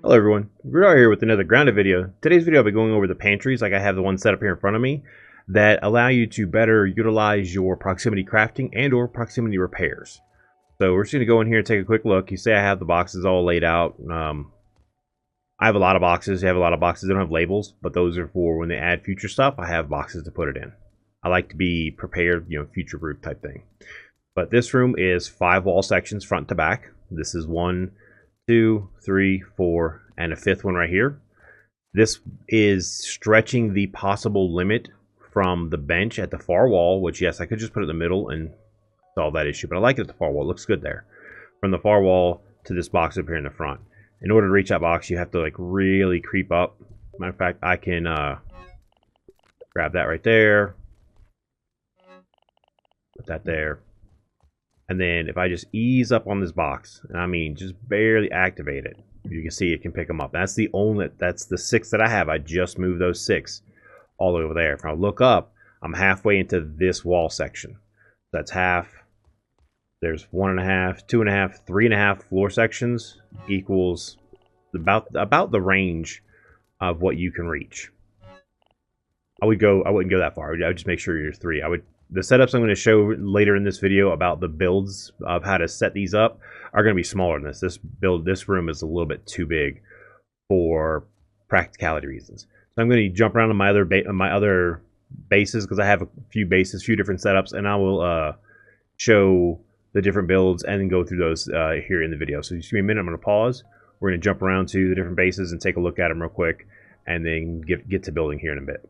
Hello everyone, we're here with another grounded video. Today's video I'll be going over the pantries like I have the one set up here in front of me that allow you to better utilize your proximity crafting and or proximity repairs. So we're just going to go in here and take a quick look. You say I have the boxes all laid out. I have a lot of boxes. You have a lot of boxes that don't have labels, but those are for when they add future stuff. I have boxes to put it in. I like to be prepared, future proof type thing. But this room is 5 wall sections front to back. This is 1, 2, 3, 4, and a 5th one right here. This is stretching the possible limit from the bench at the far wall, which yes, I could just put it in the middle and solve that issue, but I like it at the far wall. It looks good there. From the far wall to this box up here in the front. In order to reach that box, you have to like really creep up. Matter of fact, I can grab that right there. Put that there. And then if I just ease up on this box, and I mean just barely activate it, you can see it can pick them up. That's the 6 that I have. I just moved those 6 all over there. If I look up, I'm halfway into this wall section. That's half. There's 1.5, 2.5, 3.5 floor sections equals about the range of what you can reach. I wouldn't go that far. I would just make sure you're 3. The setups I'm going to show later in this video about the builds of how to set these up are going to be smaller than this. This room is a little bit too big for practicality reasons. So I'm going to jump around on my other bases because I have a few different setups, and I will show the different builds and then go through those here in the video. So just give me a minute. I'm going to pause. We're going to jump around to the different bases and take a look at them real quick, and then get to building here in a bit.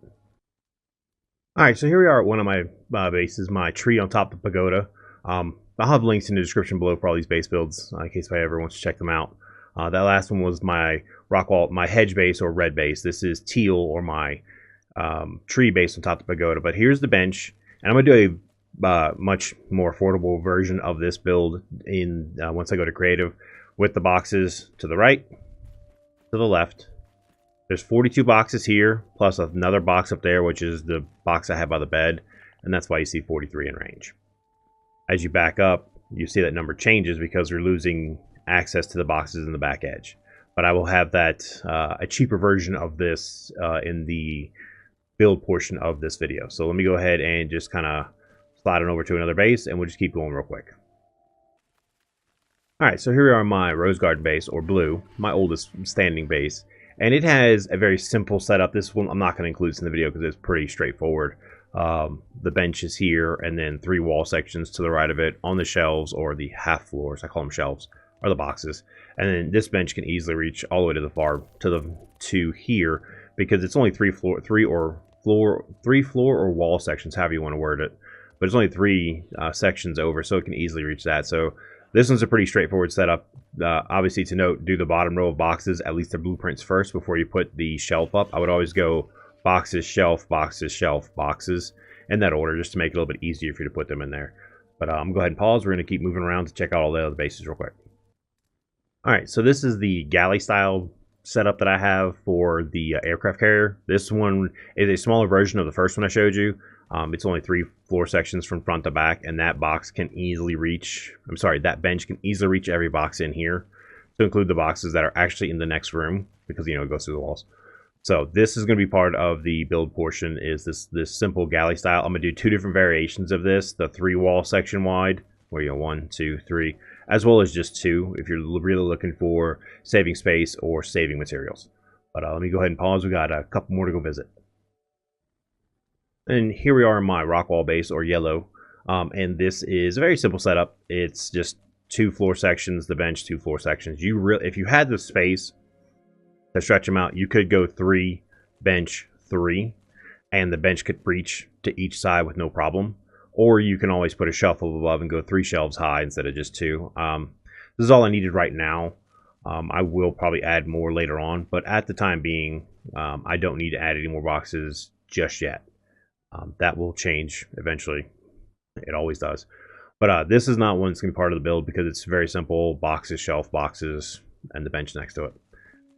Alright, so here we are at one of my bases, my tree on top of the pagoda. I'll have links in the description below for all these base builds, in case if I ever want to check them out. That last one was my my hedge base or red base. This is teal or my tree base on top of the pagoda. But here's the bench, and I'm going to do a much more affordable version of this build in once I go to creative, with the boxes to the right, to the left. There's 42 boxes here, plus another box up there, which is the box I have by the bed, and that's why you see 43 in range. As you back up, you see that number changes because you're losing access to the boxes in the back edge. But I will have that, a cheaper version of this in the build portion of this video. So let me go ahead and just kind of slide it over to another base, and we'll just keep going real quick. Alright, so here we are on my rose garden base, or blue, my oldest standing base. And it has a very simple setup. This one I'm not going to include this in the video because it's pretty straightforward. The bench is here, and then 3 wall sections to the right of it on the shelves, or the half floors, I call them shelves, are the boxes. And then this bench can easily reach all the way to the to here, because it's only 3 floor or wall sections, however you want to word it. But it's only 3 sections over, so it can easily reach that. So this one's a pretty straightforward setup. Obviously, to note, do the bottom row of boxes, at least the blueprints first before you put the shelf up. I would always go boxes, shelf, boxes, shelf, boxes, in that order, just to make it a little bit easier for you to put them in there. But I'm going to go ahead and pause. We're going to keep moving around to check out all the other bases real quick. Alright, so this is the galley style setup that I have for the aircraft carrier. This one is a smaller version of the first one I showed you. It's only 3 floor sections from front to back, and that box can easily reach, that bench can easily reach every box in here, to include the boxes that are actually in the next room, because, it goes through the walls. So this is going to be part of the build portion, is this simple galley style. I'm going to do 2 different variations of this, the 3 wall section wide, where 1, 2, 3, as well as just 2, if you're really looking for saving space or saving materials. But let me go ahead and pause. We got a couple more to go visit. And here we are in my rock wall base, or yellow, and this is a very simple setup. It's just 2 floor sections, the bench, 2 floor sections. If you had the space to stretch them out, you could go 3, bench, 3, and the bench could reach to each side with no problem. Or you can always put a shelf above and go 3 shelves high instead of just 2. This is all I needed right now. I will probably add more later on, but at the time being, I don't need to add any more boxes just yet. That will change eventually. It always does. But this is not one that's going to be part of the build because it's very simple. Boxes, shelf, boxes, and the bench next to it.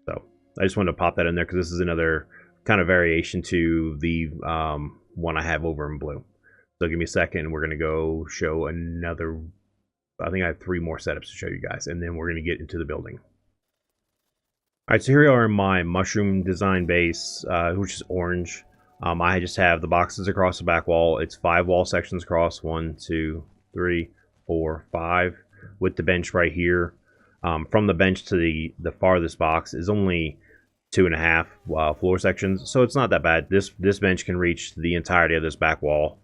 So I just wanted to pop that in there because this is another kind of variation to the one I have over in blue. So give me a second. We're going to go show another. I think I have 3 more setups to show you guys, and then we're going to get into the building. Alright, so here we are in my mushroom design base, which is orange. I just have the boxes across the back wall. It's 5 wall sections across, 1, 2, 3, 4, 5, with the bench right here. From the bench to the farthest box is only 2.5 floor sections, so it's not that bad. This bench can reach the entirety of this back wall.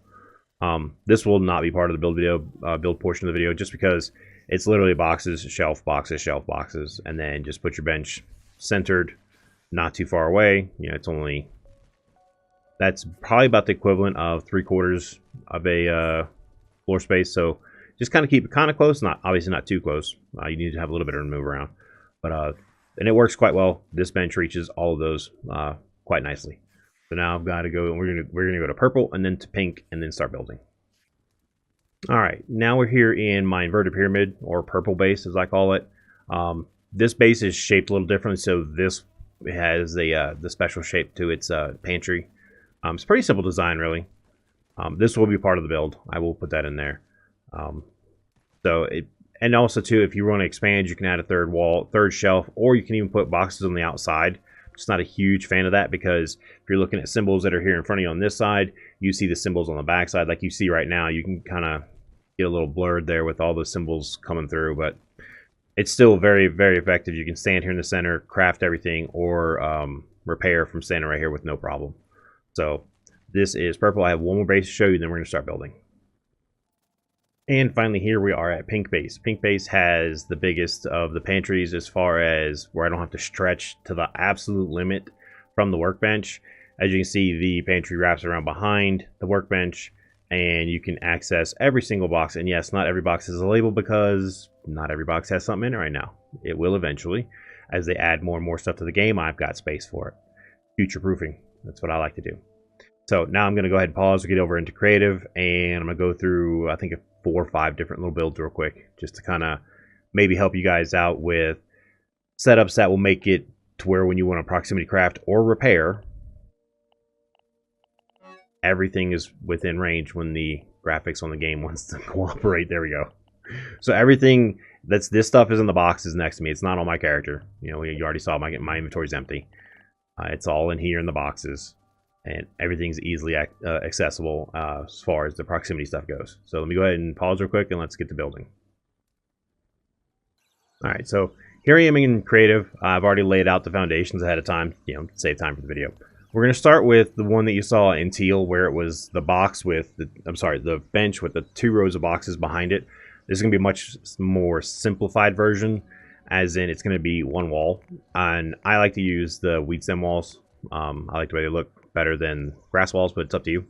This will not be part of the build portion of the video, just because it's literally boxes, shelf, boxes, and then just put your bench centered, not too far away. You know, it's only, that's probably about the equivalent of 3/4 of a floor space. So just kind of keep it kind of close, not obviously not too close. You need to have a little bit of room to move around, but and it works quite well. This bench reaches all of those quite nicely. So now I've got to go, and we're gonna go to purple and then to pink and then start building. All right, now we're here in my inverted pyramid, or purple base as I call it. This base is shaped a little differently, so this has the special shape to its pantry. It's a pretty simple design, really. This will be part of the build. I will put that in there. And also too, if you want to expand, you can add a third shelf, or you can even put boxes on the outside. Just not a huge fan of that, because if you're looking at symbols that are here in front of you on this side, you see the symbols on the back side, like you see right now. You can kind of get a little blurred there with all the symbols coming through, but it's still very, very effective. You can stand here in the center, craft everything, or repair from standing right here with no problem. So this is purple. I have one more base to show you, then we're going to start building. And finally, here we are at pink base. Pink base has the biggest of the pantries, as far as where I don't have to stretch to the absolute limit from the workbench. As you can see, the pantry wraps around behind the workbench, and you can access every single box. And yes, not every box is a label, because not every box has something in it right now. It will eventually. As they add more and more stuff to the game, I've got space for it. Future proofing. That's what I like to do. So now I'm going to go ahead and pause, get over into creative, and I'm going to go through, I think, 4 or 5 different little builds real quick, just to kind of maybe help you guys out with setups that will make it to where when you want to proximity craft or repair, everything is within range when the graphics on the game wants to cooperate. There we go. So everything this stuff is in the boxes next to me. It's not on my character. You know, you already saw my inventory's empty. It's all in here in the boxes, and everything's easily accessible as far as the proximity stuff goes. So let me go ahead and pause real quick, and let's get to building. All right, so here I am in creative. I've already laid out the foundations ahead of time, you know, to save time for the video. We're going to start with the one that you saw in teal, where it was the box with the bench with the 2 rows of boxes behind it. This is going to be a much more simplified version, as in it's going to be one wall. And I like to use the weed stem walls. I like the way they look better than grass walls, but it's up to you.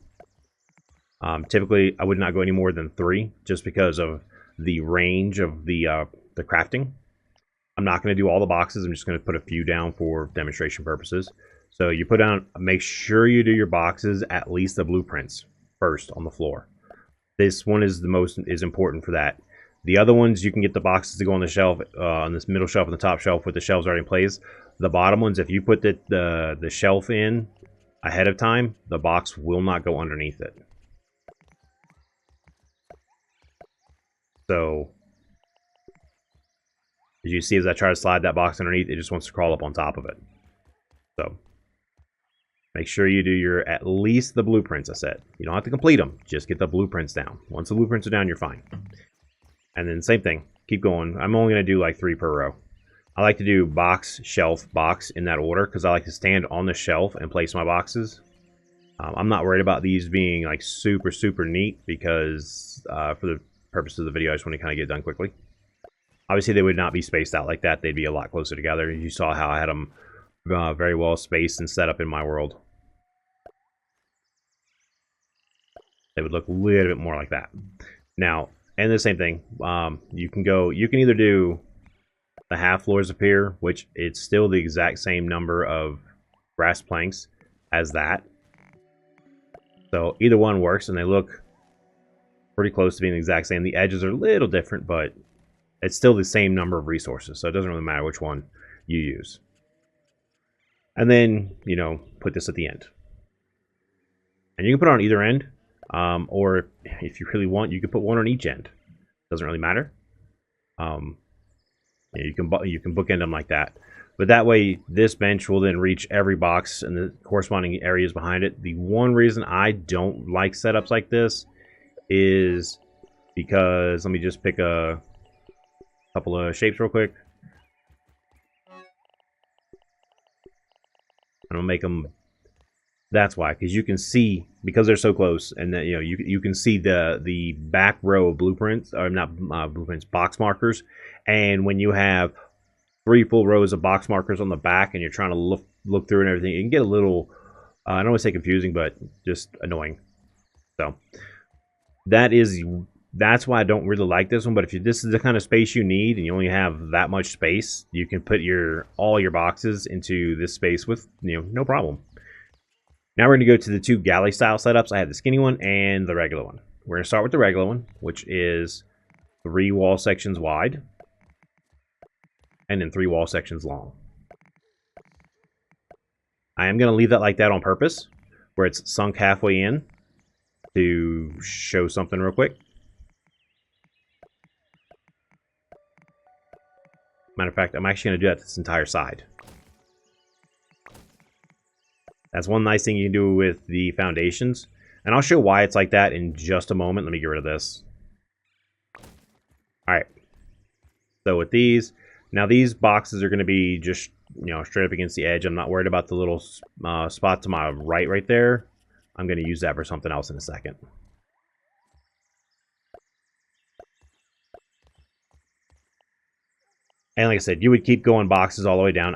Typically, I would not go any more than 3, just because of the range of the crafting. I'm not going to do all the boxes. I'm just going to put a few down for demonstration purposes. So you put down, make sure you do your boxes, at least the blueprints, first on the floor. This one is is important for that. The other ones, you can get the boxes to go on the shelf, on this middle shelf and the top shelf with the shelves already in place. The bottom ones, if you put the shelf in ahead of time, the box will not go underneath it. So as you see, as I try to slide that box underneath, it just wants to crawl up on top of it. So make sure you do at least the blueprints I said. You don't have to complete them. Just get the blueprints down. Once the blueprints are down, you're fine. And then same thing. Keep going. I'm only going to do like 3 per row. I like to do box, shelf, box in that order, because I like to stand on the shelf and place my boxes. I'm not worried about these being like super, super neat, because for the purpose of the video, I just want to kind of get it done quickly. Obviously, they would not be spaced out like that. They'd be a lot closer together. You saw how I had them very well spaced and set up in my world. They would look a little bit more like that. Now, and the same thing, you can either do the half floors appear, which it's still the exact same number of grass planks as that. So either one works, and they look pretty close to being the exact same. The edges are a little different, but it's still the same number of resources, so it doesn't really matter which one you use. And then, you know, put this at the end. And you can put it on either end, or if you really want, you can put one on each end. Doesn't really matter. You can bookend them like that. But that way, this bench will then reach every box and the corresponding areas behind it. The one reason I don't like setups like this is because, let me just pick a couple of shapes real quick. I'm gonna make them. That's why, because you can see, because they're so close, and that, you know, you can see the back row of blueprints, or not blueprints, box markers. And when you have 3 full rows of box markers on the back, and you're trying to look through and everything, it can get a little, I don't want to say confusing, but just annoying. So that's why I don't really like this one. But if this is the kind of space you need, and you only have that much space, you can put all your boxes into this space with, you know, no problem. Now we're going to go to the 2 galley style setups. I have the skinny one and the regular one. We're going to start with the regular one, which is 3 wall sections wide and then 3 wall sections long. I am going to leave that like that on purpose, where it's sunk halfway in, to show something real quick. Matter of fact, I'm actually going to do that this entire side. That's one nice thing you can do with the foundations. And I'll show why it's like that in just a moment. Let me get rid of this. Alright. So with these, now these boxes are going to be just, you know, straight up against the edge. I'm not worried about the little spot to my right there. I'm going to use that for something else in a second. And like I said, you would keep going boxes all the way down.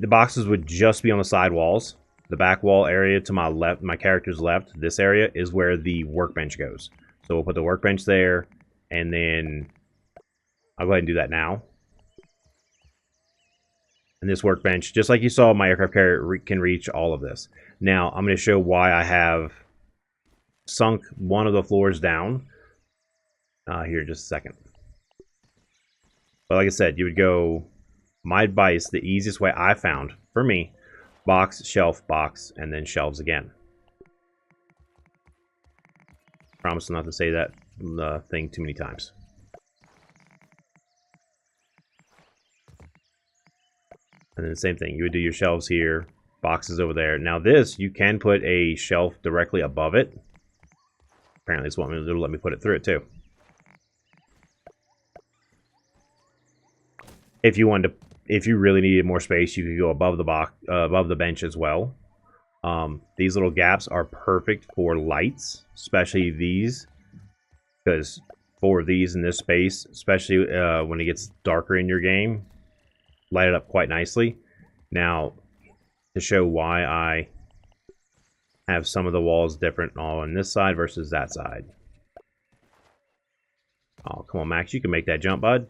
The boxes would just be on the side walls. The back wall area to my left, my character's left, this area is where the workbench goes. So we'll put the workbench there, and then I'll go ahead and do that now. And this workbench, just like you saw, my aircraft carrier can reach all of this. Now, I'm going to show why I have sunk one of the floors down here in just a second. But like I said, you would go, my advice, the easiest way I found, for me, box, shelf, box, and then shelves again. Promise not to say that thing too many times. And then the same thing, you would do your shelves here, boxes over there. Now this, you can put a shelf directly above it. Apparently it's wanting to let me put it through it too. If you wanted to, if you really needed more space, you could go above the box, above the bench as well. These little gaps are perfect for lights, especially these, because for these in this space, especially when it gets darker in your game, light it up quite nicely. Now, to show why I have some of the walls different on this side versus that side. Oh, come on, Max, you can make that jump, bud.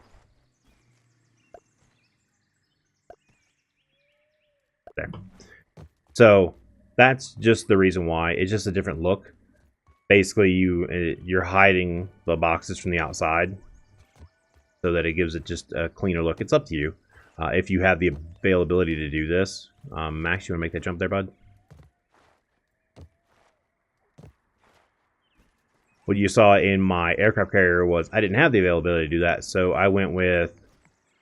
There. So that's just the reason why. It's just a different look. Basically, you're hiding the boxes from the outside so that it gives it just a cleaner look. It's up to you. If you have the availability to do this. Max, you want to make that jump there, bud? What you saw in my aircraft carrier was I didn't have the availability to do that, so I went with,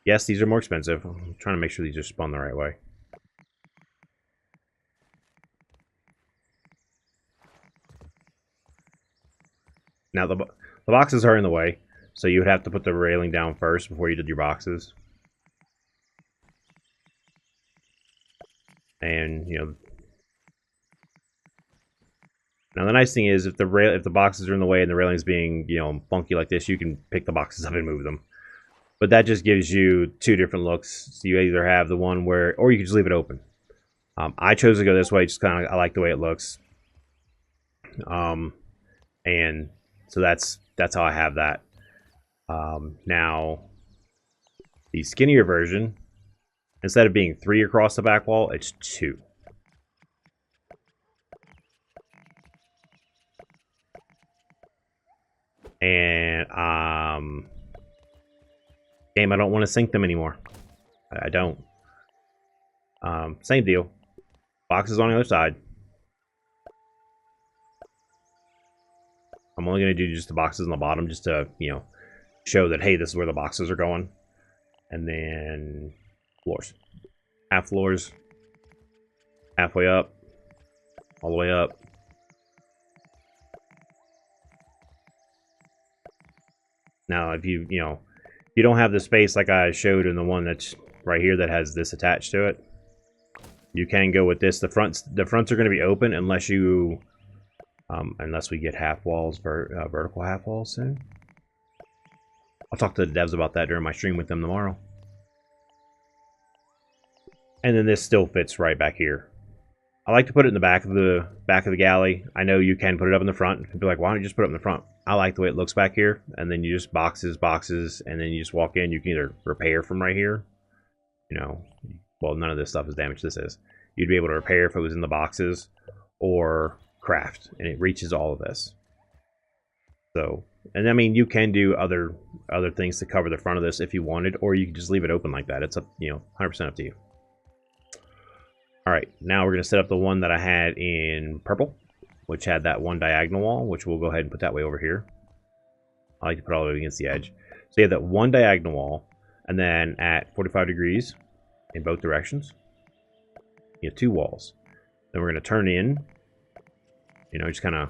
yes, these are more expensive. I'm trying to make sure these are spun the right way. Now, the boxes are in the way, so you would have to put the railing down first before you did your boxes. And, you know, now the nice thing is if the boxes are in the way and the railing's being, you know, funky like this, you can pick the boxes up and move them. But that just gives you 2 different looks. So you either have the one where, or you can just leave it open. I chose to go this way, just kind of, I like the way it looks. And so that's how I have that. Now, the skinnier version, instead of being 3 across the back wall, it's 2. And game, I don't want to sync them anymore. I don't. Same deal. Boxes on the other side. I'm only going to do just the boxes on the bottom, just to, you know, show that, hey, this is where the boxes are going. And then floors. half floors, halfway up, all the way up. Now, if you don't have the space like I showed in the one that's right here that has this attached to it, you can go with this. The fronts are going to be open unless you, unless we get half walls, vertical half walls soon. I'll talk to the devs about that during my stream with them tomorrow. And then this still fits right back here. I like to put it in the back of the galley. I know you can put it up in the front. You'd be like, why don't you just put it up in the front? I like the way it looks back here. And then you just boxes, and then you just walk in. You can either repair from right here. Well, none of this stuff is damaged. This is. You'd be able to repair if it was in the boxes, or craft, and it reaches all of this. So, and I mean, you can do other things to cover the front of this if you wanted, or you can just leave it open like that. It's up, 100% up to you. All right, now we're going to set up the one that I had in purple, which had that one diagonal wall, which we'll go ahead and put that way over here. I like to put all the way against the edge. So you have that one diagonal wall, and then at 45 degrees in both directions, you have 2 walls. Then we're going to turn in, just kind of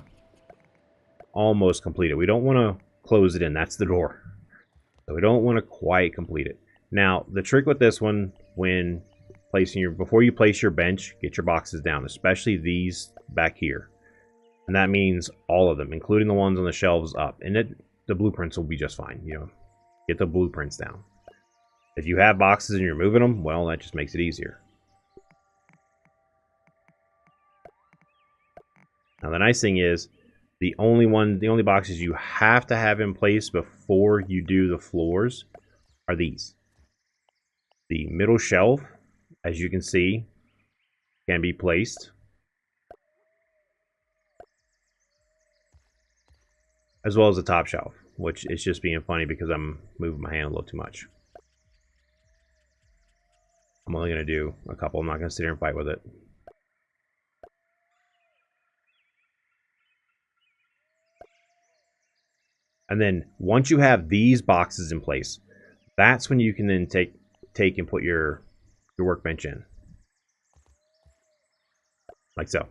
almost complete it. We don't want to close it in. That's the door. So we don't want to quite complete it. Now, the trick with this one, when before you place your bench, get your boxes down, especially these back here. And that means all of them, including the ones on the shelves up. And the blueprints will be just fine. Get the blueprints down. If you have boxes and you're moving them, well, that just makes it easier. Now, the nice thing is, the only boxes you have to have in place before you do the floors are these. The middle shelf, as you can see, can be placed, as well as the top shelf, which is just being funny because I'm moving my hand a little too much. I'm only going to do a couple. I'm not going to sit here and fight with it. And then once you have these boxes in place, that's when you can then take and put your workbench in. Like so.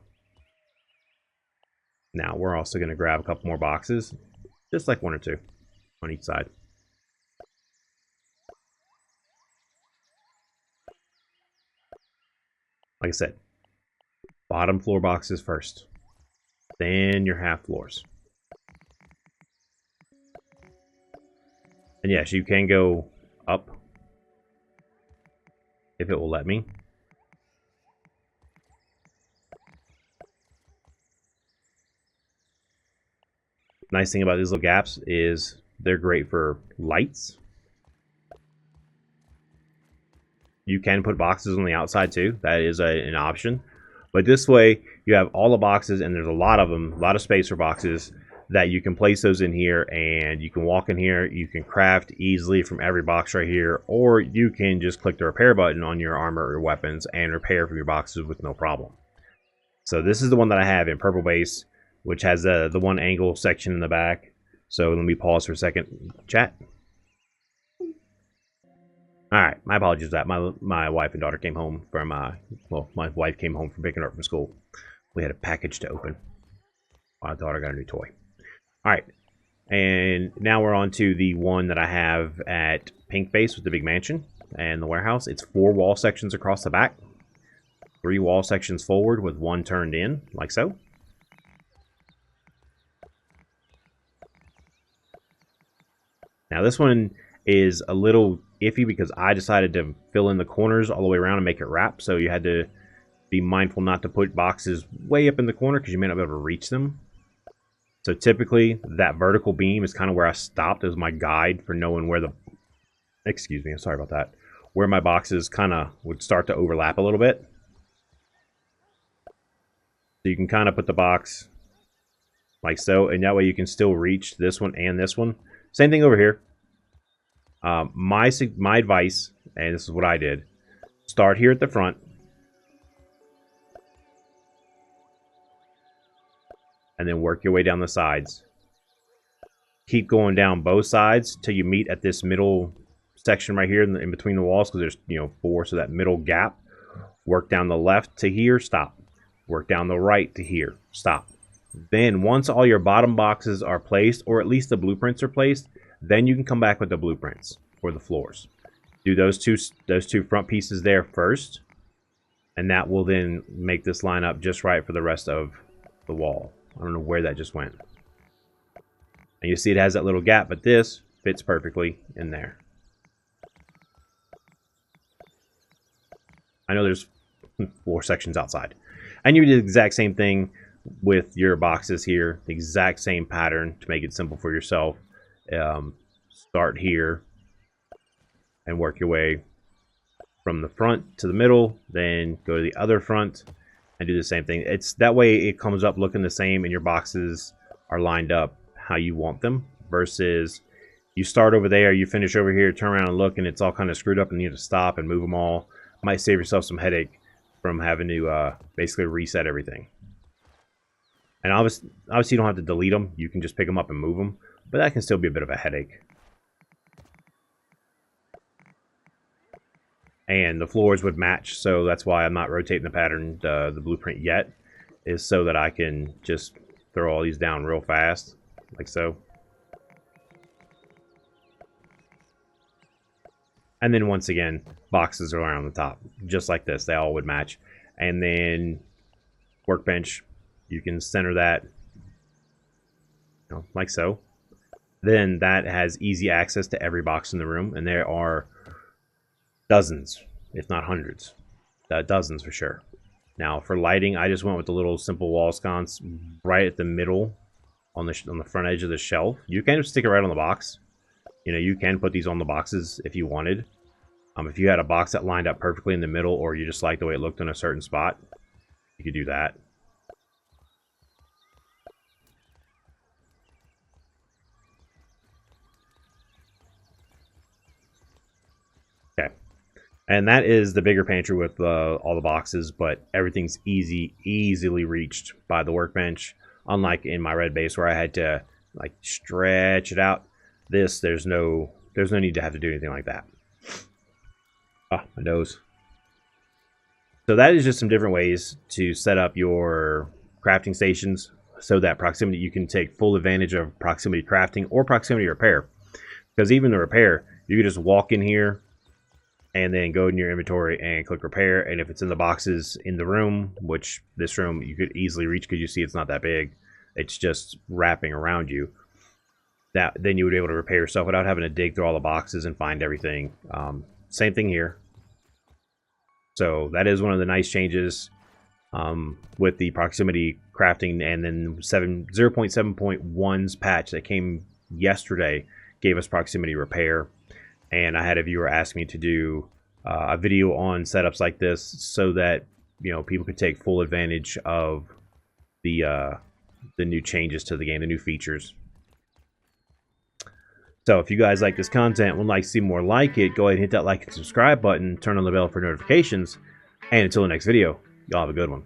Now we're also going to grab a couple more boxes, just like 1 or 2 on each side. Like I said, bottom floor boxes first, then your half floors. And yes, you can go up if it will let me. Nice thing about these little gaps is they're great for lights. You can put boxes on the outside too. That is an option. But this way, you have all the boxes, and there's a lot of them, a lot of space for boxes, that you can place those in here, and you can walk in here. You can craft easily from every box right here, or you can just click the repair button on your armor or weapons and repair from your boxes with no problem. So this is the one that I have in purple base, which has the one angle section in the back. So let me pause for a second, chat. All right, my apologies for that. My wife and daughter came home from, my wife came home from picking her up from school. We had a package to open. My daughter got a new toy. All right, and now we're on to the one that I have at pink base with the big mansion and the warehouse. It's 4 wall sections across the back, 3 wall sections forward with 1 turned in, like so. Now this one is a little iffy because I decided to fill in the corners all the way around and make it wrap. So you had to be mindful not to put boxes way up in the corner because you may not be able to reach them. So typically that vertical beam is kind of where I stopped as my guide for knowing where the, excuse me, I'm sorry about that, where my boxes kind of would start to overlap a little bit. So you can kind of put the box like so, and that way you can still reach this one and this one. Same thing over here. My advice, and this is what I did, start here at the front. And then work your way down the sides. Keep going down both sides till you meet at this middle section right here in between the walls, because there's 4, so that middle gap Work down the left to here, stop. Work down the right to here, stop. Then once all your bottom boxes are placed, or at least the blueprints are placed, then you can come back with the blueprints for the floors. Do those two front pieces there first, and that will then make this line up just right for the rest of the wall. I don't know where that just went. And you see it has that little gap, but this fits perfectly in there. I know there's 4 sections outside. And you do the exact same thing with your boxes here. The exact same pattern to make it simple for yourself. Start here and work your way from the front to the middle, then go to the other front and do the same thing. It's that way it comes up looking the same and your boxes are lined up how you want them, versus you start over there, you finish over here, turn around and look, and it's all kind of screwed up and you have to stop and move them all. Might save yourself some headache from having to basically reset everything. And obviously you don't have to delete them. You can just pick them up and move them, but that can still be a bit of a headache. And the floors would match, so that's why I'm not rotating the pattern, the blueprint yet, is so that I can just throw all these down real fast, like so. And then once again, boxes are around the top, just like this. They all would match. And then workbench, you can center that, you know, like so. Then that has easy access to every box in the room, and there are dozens, if not hundreds, dozens for sure. Now for lighting, I just went with the little simple wall sconce right at the middle on the front edge of the shelf. You can stick it right on the box. You know, you can put these on the boxes if you wanted. If you had a box that lined up perfectly in the middle, or you just like the way it looked in a certain spot, you could do that. Okay. And that is the bigger pantry with all the boxes, but everything's easily reached by the workbench. Unlike in my red base where I had to like stretch it out. There's no need to have to do anything like that. Ah, my nose. So that is just some different ways to set up your crafting stations so that proximity, you can take full advantage of proximity crafting or proximity repair. Because even the repair, you can just walk in here and then go in your inventory and click repair. And if it's in the boxes in the room, which this room you could easily reach because you see it's not that big, it's just wrapping around you. Then you would be able to repair yourself without having to dig through all the boxes and find everything. Same thing here. So that is one of the nice changes with the proximity crafting, and then 0.7.1's patch that came yesterday gave us proximity repair. And I had a viewer ask me to do a video on setups like this so that, you know, people could take full advantage of the new changes to the game, the new features. So if you guys like this content and would like to see more like it, go ahead and hit that like and subscribe button, turn on the bell for notifications, and until the next video, y'all have a good one.